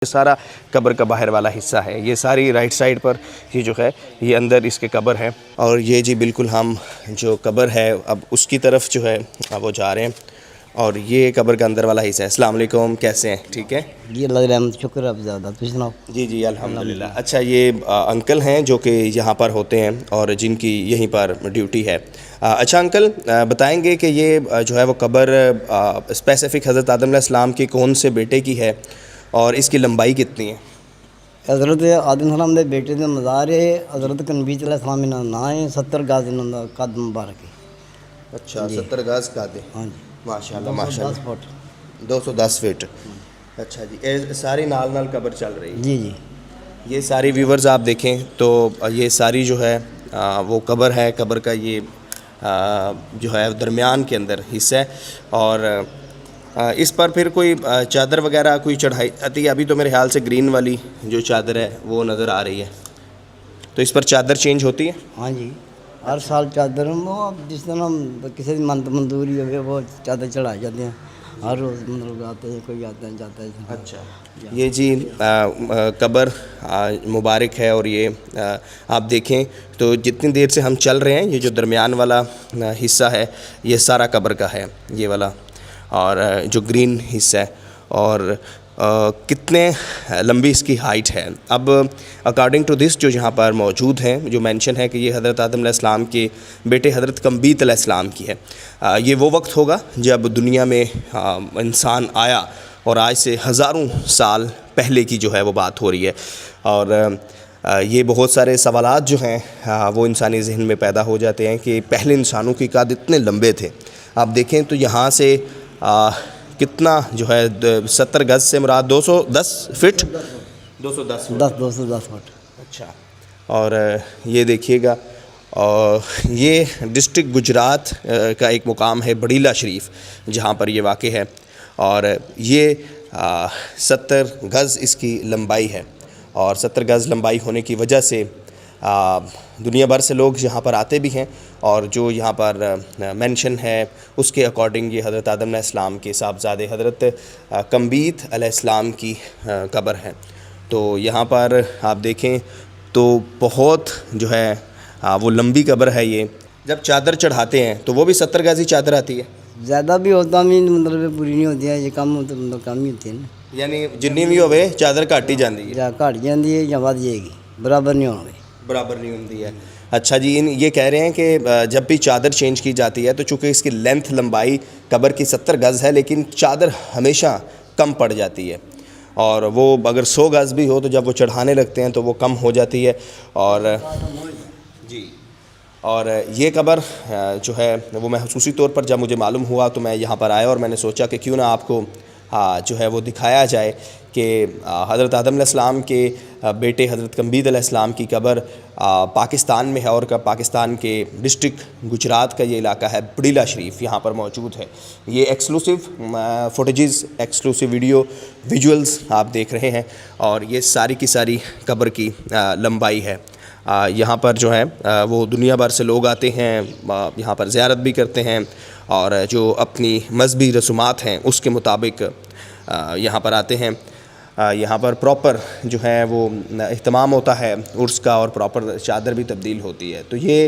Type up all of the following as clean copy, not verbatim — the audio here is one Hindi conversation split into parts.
ये सारा कब्र का बाहर वाला हिस्सा है। ये सारी राइट साइड पर ये जो है ये अंदर इसके कब्र है। और ये जी बिल्कुल हम जो कब्र है अब उसकी तरफ जो है अब वो जा रहे हैं। और ये कब्र का अंदर वाला हिस्सा है। अस्सलाम वालेकुम, कैसे हैं? ठीक है जी, अल्लाह की रहमत, शुक्र है। आप ज़्यादा तुम सुनाओ? जी जी अल्हम्दुलिल्लाह। अच्छा, ये अंकल हैं जो कि यहाँ पर होते हैं और जिनकी यहीं पर ड्यूटी है। अच्छा अंकल, बताएंगे कि ये जो है वो कब्र स्पेसिफ़िक हज़रत आदम अलैहिस्सलाम के कौन से बेटे की है और इसकी लंबाई कितनी है? हज़रत आदम सलाम के बेटे के मज़ार है। हज़रत कनबीत अलैहिस्सलाम इन्हों ना है। 70 गज इन्हों का कद मुबारक है। अच्छा, 70 गज का दे। हाँ जी, माशाल्लाह 210 माशाल्लाह, फुट। 210 फीट। अच्छा जी, ये सारी नाल नाल कब्र चल रही है। जी जी, ये सारी व्यूवर्स आप देखें तो ये सारी जो है वो कब्र है। कब्र का ये जो है दरमियान के अंदर हिस्सा है। और इस पर फिर कोई चादर वगैरह कोई चढ़ाई आती है। अभी तो मेरे ख्याल से ग्रीन वाली जो चादर है वो नज़र आ रही है, तो इस पर चादर चेंज होती है। हाँ जी, हर साल चादर वो अब जिस तरह किसी की मंत मंजूरी हो वो चादर चढ़ाए जाते हैं। हर रोज़ मतलब आते हैं, कोई आता है जाता है। अच्छा, ये जी कब्र मुबारक है। और ये आप देखें तो जितनी देर से हम चल रहे हैं ये जो दरमियान वाला हिस्सा है ये सारा कब्र का है, ये वाला। और जो ग्रीन हिस्सा है और कितने लंबी इसकी हाइट है। अब अकॉर्डिंग टू दिस जो यहाँ पर मौजूद हैं, जो मेंशन है कि ये हज़रत आदम अलैहिस्सलाम के बेटे हज़रत कम्बीत अलैहिस्सलाम की है। ये वो वक्त होगा जब दुनिया में इंसान आया और आज से हज़ारों साल पहले की जो है वो बात हो रही है। और ये बहुत सारे सवालात जो हैं वो इंसानी ज़हन में पैदा हो जाते हैं कि पहले इंसानों के कद इतने लंबे थे। आप देखें तो यहाँ से कितना जो है 70 गज से मुराद 210 फीट, 210 फुट। अच्छा, और ये देखिएगा, और ये डिस्ट्रिक्ट गुजरात का एक मुकाम है बड़ीला शरीफ, जहाँ पर ये वाक़ है। और ये 70 गज़ इसकी लंबाई है। और 70 गज़ लंबाई होने की वजह से दुनिया भर से लोग यहाँ पर आते भी हैं। और जो यहाँ पर मेंशन है उसके अकॉर्डिंग ये हज़रत आदम अलैहिस्सलाम के साहबज़ादे हज़रत कम्बीत अलैहिस्सलाम की कब्र है। तो यहाँ पर आप देखें तो बहुत जो है वो लंबी कब्र है। ये जब चादर चढ़ाते हैं तो वो भी 70 गज़ ही चादर आती है। ज़्यादा भी होता भी मतलब पूरी नहीं होती है। ये कम तो मतलब कम ही होती है ना, यानी जिन्नी भी होवे चादर घट ही जाती है, या घट जाती है या बढ़ जाएगी, बराबर नहीं होगी, बराबर नहीं होती है। अच्छा जी, ये कह रहे हैं कि जब भी चादर चेंज की जाती है तो चूँकि इसकी लेंथ लंबाई कब्र की 70 गज़ है, लेकिन चादर हमेशा कम पड़ जाती है। और वो अगर 100 गज़ भी हो तो जब वो चढ़ाने लगते हैं तो वो कम हो जाती है। और जी, और ये कब्र जो है वो महसूसी तौर पर जब मुझे मालूम हुआ तो मैं यहाँ पर आया और मैंने सोचा कि क्यों ना आपको जो है वो दिखाया जाए कि हज़रत आदम अलैहिस्सलाम के बेटे हज़रत कम्बीत अलैहिस्सलाम की कब्र पाकिस्तान में है। और पाकिस्तान के डिस्ट्रिक्ट गुजरात का ये इलाका है बड़ीला शरीफ, यहाँ पर मौजूद है। ये एक्सक्लूसिव फुटेजेस, एक्सक्लूसिव विजुअल्स आप देख रहे हैं। और ये सारी की सारी कब्र की लंबाई है। यहाँ पर जो है वो दुनिया भर से लोग आते हैं, यहाँ पर ज़ियारत भी करते हैं। और जो अपनी मज़हबी रसूमात हैं उसके मुताबिक यहाँ पर आते हैं। यहाँ पर प्रॉपर जो है वो इह्तिमाम होता है उर्स का, और प्रॉपर चादर भी तब्दील होती है। तो ये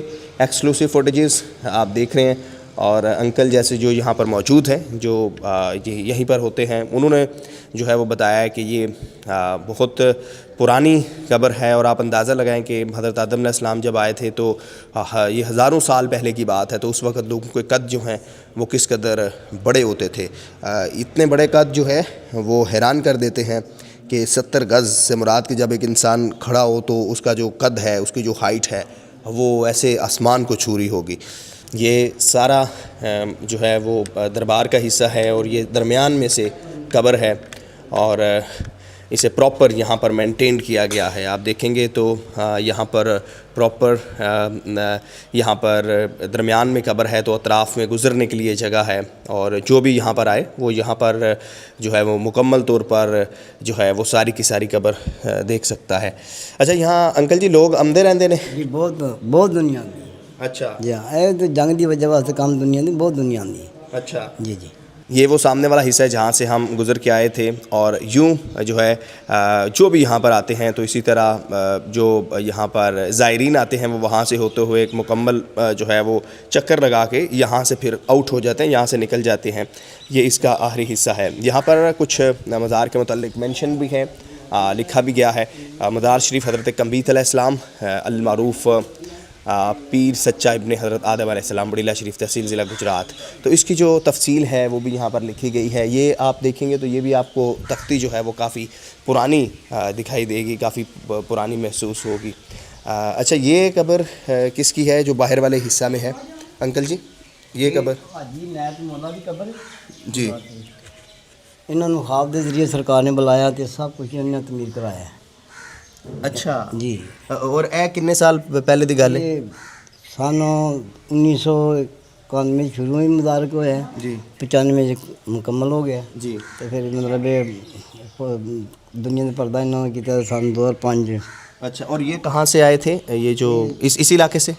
एक्सक्लूसिव फुटेजेस आप देख रहे हैं। और अंकल जैसे जो यहाँ पर मौजूद हैं, जो यहीं पर होते हैं, उन्होंने जो है वो बताया है कि ये बहुत पुरानी कब्र है। और आप अंदाज़ा लगाएं कि हज़रत आदम अलैहिस्सलाम जब आए थे तो ये हज़ारों साल पहले की बात है। तो उस वक़्त लोगों के कद जो हैं वो किस कदर बड़े होते थे। इतने बड़े कद जो है वो हैरान कर देते हैं कि 70 गज़ से मुराद कि जब एक इंसान खड़ा हो तो उसका जो कद है, उसकी जो हाइट है वो ऐसे आसमान को छू रही होगी। ये सारा जो है वो दरबार का हिस्सा है और ये दरमियान में से कब्र है। और इसे प्रॉपर यहाँ पर मेंटेन किया गया है। आप देखेंगे तो यहाँ पर प्रॉपर यहाँ पर दरमियान में कब्र है तो अतराफ़ में गुज़रने के लिए जगह है। और जो भी यहाँ पर आए वो यहाँ पर जो है वो मुकम्मल तौर पर जो है वो सारी की सारी कब्र देख सकता है। अच्छा, यहाँ अंकल जी लोग आमदे रहंदे ने? जी बहुत दुनिया आती। अच्छा जी हाँ, ये तो जंग की वजह वास्ते कम दुनिया आती, बहुत दुनिया आती। अच्छा जी जी, ये वो सामने वाला हिस्सा है जहाँ से हम गुज़र के आए थे, और यूँ जो है जो भी यहाँ पर आते हैं तो इसी तरह जो यहाँ पर ज़ायरीन आते हैं वो वहाँ से होते हुए एक मुकम्मल जो है वो चक्कर लगा के यहाँ से फिर आउट हो जाते हैं, यहाँ से निकल जाते हैं। ये इसका आखिरी हिस्सा है। यहाँ पर कुछ मज़ार के मुतालिक मेंशन भी है, लिखा भी गया है। मज़ार शरीफ हज़रत कम्बीत अलैहिस्सलाम अल-मारूफ़ पीर सच्चा इब्ने हज़रत आदम अलैहिस्सलाम, बड़ीला शरीफ तहसील ज़िला गुजरात। तो इसकी जो तफसील है वो भी यहाँ पर लिखी गई है। ये आप देखेंगे तो ये भी आपको तख्ती जो है वो काफ़ी पुरानी दिखाई देगी, काफ़ी पुरानी महसूस होगी। अच्छा, ये कब्र किसकी है जो बाहर वाले हिस्सा में है अंकल जी? ये कब्र हाजी नायत मौला दी कब्र जी, इन्होंने ख्वाब के जरिए सरकार ने बुलाया तो सब कुछ इन्होंने तमीर कराया है। अच्छा जी, और ए कितने साल पहले की गल है? ये सन 1991 शुरू ही मुबारक होया है जी 95 मुकम्मल हो गया जी। तो फिर मतलब ये दुनिया का पर्दा इन्होंने किया सन 2005। अच्छा, और ये कहाँ से आए थे? ये जो इसी इलाके से?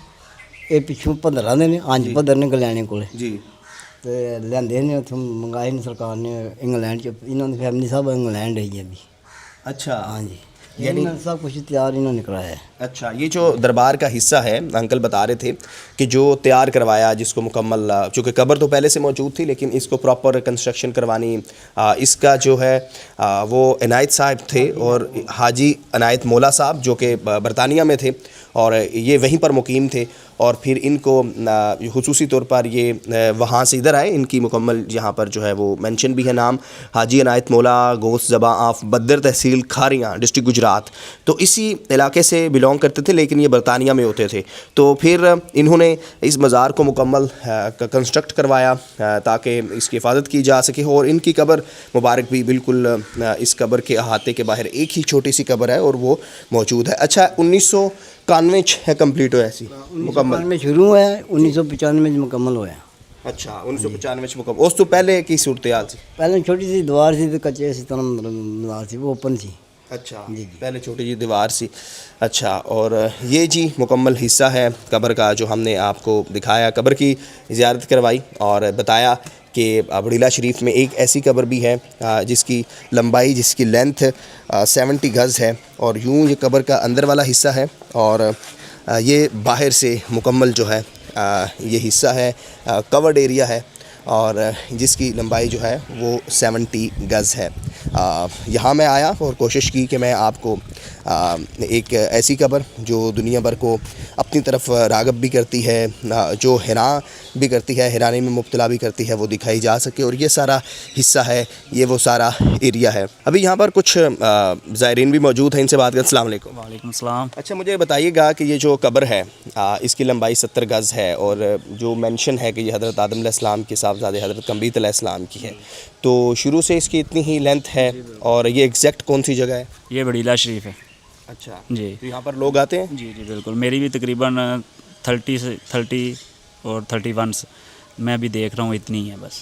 ये पिछू भद्रा ने अंज भद्र ने गलैने को जी। तो लियाते ने उतों मंगाए ने सरकार ने इंग्लैंड च, इन्होंने फैमिली सब इंग्लैंड है अभी। अच्छा हाँ जी, यानी सब कुछ तैयार इन्होंने कराया है। अच्छा, ये जो दरबार का हिस्सा है अंकल बता रहे थे कि जो तैयार करवाया, जिसको मुकम्मल, चूँकि कब्र तो पहले से मौजूद थी लेकिन इसको प्रॉपर कंस्ट्रक्शन करवानी, इसका जो है वो इनायत साहब थे और हाजी इनायत मौला साहब जो कि बरतानिया में थे और ये वहीं पर मुकीम थे। और फिर इनको हुसूसी तौर पर ये वहाँ से इधर आए। इनकी मुकम्मल यहाँ पर जो है वो मेंशन भी है नाम, हाजी इनायत मौला गोश्त ज़बा आफ बद्र तहसील खारियाँ डिस्ट्रिक्ट गुजरात। तो इसी इलाके से बिलोंग करते थे लेकिन ये बरतानिया में होते थे। तो फिर इन्होंने इस मज़ार को मुकम्मल कंस्ट्रक्ट करवाया ताकि इसकी हिफाजत की जा सके। और इनकी कब्र मुबारक भी बिल्कुल इस कब्र के अहाते के बाहर एक ही छोटी सी कब्र है और वो मौजूद है। अच्छा, 1991 है कंप्लीट हुआ ऐसी मुकम्मल में शुरू हुआ है, 1995 में मुकम्मल हुआ। अच्छा, 1995 मुकम्मल। उस तो पहले की सूरत हाल थी? पहले छोटी सी दीवार थी तो कच्चे इसी तरह मतलब मज़ार थी, वो ओपन थी। अच्छा जी। पहले छोटी जी दीवार सी। अच्छा, और ये जी मुकम्मल हिस्सा है कब्र का जो हमने आपको दिखाया, कब्र की ज़ियारत करवाई और बताया कि बड़ीला शरीफ में एक ऐसी कब्र भी है जिसकी लंबाई, जिसकी लेंथ 70 गज़ है। और यूँ ये कब्र का अंदर वाला हिस्सा है और ये बाहर से मुकम्मल जो है ये हिस्सा है, कवर्ड एरिया है और जिसकी लंबाई जो है वो 70 गज़ है। यहाँ मैं आया और कोशिश की कि मैं आपको एक ऐसी कब्र जो दुनिया भर को अपनी तरफ राग़ब भी करती है, जो हिना भी करती है, हिरानी में मुब्तला भी करती है, वो दिखाई जा सके। और ये सारा हिस्सा है, ये वो सारा एरिया है। अभी यहाँ पर कुछ ज़ायरीन भी मौजूद हैं, इनसे बात करें। अस्सलाम वालेकुम। वालेकुम सलाम। अच्छा, मुझे बताइएगा कि ये जो कब्र है इसकी लंबाई 70 गज़ है और जो मेंशन है कि ये हज़रत आदम अलैहिस्सलाम के साहबज़ादे हज़रत कम्बीत अलैहिस्सलाम की है, तो शुरू से इसकी इतनी ही लेंथ है। और ये एग्जैक्ट कौन सी जगह है? ये बड़ीला शरीफ है। अच्छा जी तो यहाँ पर लोग आते हैं? जी जी बिल्कुल। मेरी भी तकरीबन 30 और 31 मैं भी देख रहा हूँ, इतनी ही है बस।